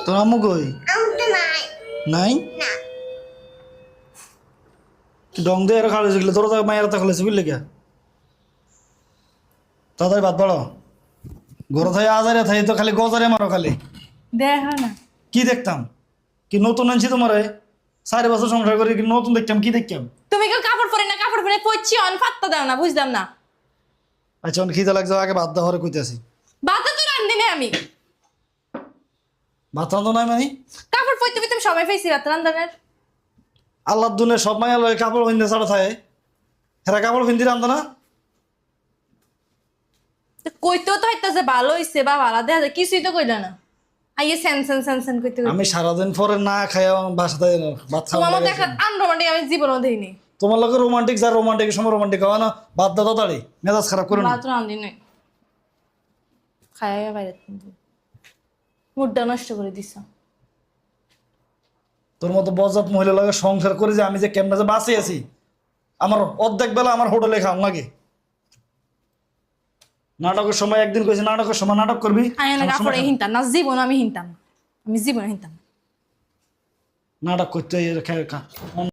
তোর আম্মু কই? নাই তুই ডং দিয়ে খাওয়া গেলে তোর মায়ের তো খালেছে বুঝলি কে তাড়াতাড়ি ভাত বাড়ো ঘরে থাই আজারে থাই তো খালি গজারে মারো খালি দেখো না কি দেখতাম কি নতুন আনছি তোমার 4 বছর সংসার করে কি নতুন দেখতাম কি দেখতাম তুমি কেউ কাপড় পরে না কাপড় পরে পড়ছি অন পাত্তা দাও না বুঝলাম না আচ্ছা অনেক খিদে লাগছে আগে ভাত দাও হরে কইতেছি বাতা তো রান্ধি না আমি ভাত রান্ধো নাই মানে কাপড় পরতে তুমি সময় পেয়েছি ভাত রান্ধানের আল্লাহ দুনে সব মাইয়া লয় কাপড় পিন্ধে ছাড়া থাকে হেরা কাপড় পিন্ধি রান্ধো না কইতেও তো হইতাছে ভালো হইছে বা ভালো দেখা যায় কিছুই তো কইলা না আইয়ে সেন কইতে আমি সারাদিন পরে না খাইয়া বাসাতে ভাত খাওয়া তোমার মতো লাগে। একটা আনরোমান্টিক আমি জীবনও দেইনি তোমার লোক রোমান্টিক যার রোমান্টিক সময় রোমান্টিক হয় না ভাত দাও তাড়াতাড়ি মেজাজ খারাপ করে না ভাত রান্ধি নাই খাইয়া বাইরে মুডটা নষ্ট করে দিছ তোর মতো বজাত মহিলা লাগে সংসার করে যে আমি যে কেমনে যে বাঁচে আছি আমার অর্ধেক বেলা আমার হোটেলে খাও লাগে নাটকের সময় একদিন কইছি নাটকের সময় নাটক করবি আমি না কাপড়ে হিনতাম না জীবন আমি হিনতাম আমি জীবন হিনতাম নাটক করতে